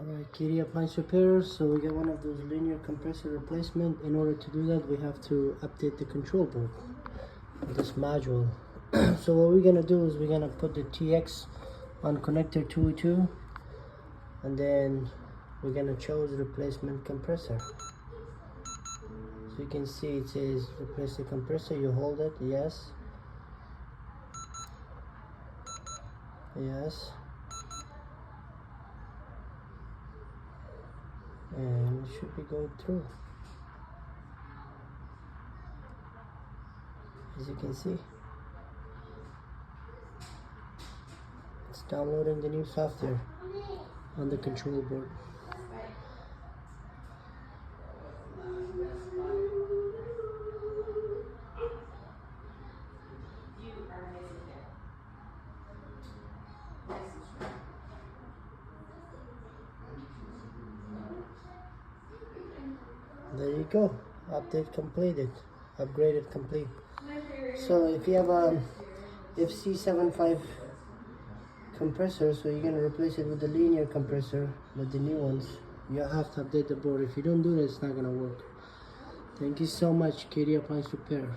Alright, KD Appliance Repair. So we get one of those linear compressor replacement. In order to do that, we have to update the control board, this module. So what we're gonna do is we're gonna put the TX on connector 202, and then we're gonna choose replacement compressor. So you can see it says replace the compressor. You hold it, yes, yes, and it should be going through, as you can see. It's downloading the new software on the control board. There you go. Update completed. Upgraded complete. So if you have a FC75 compressor, so you're gonna replace it with the linear compressor with the new ones, you have to update the board. If you don't do that, it's not gonna work. Thank you so much, KD Appliance Repair.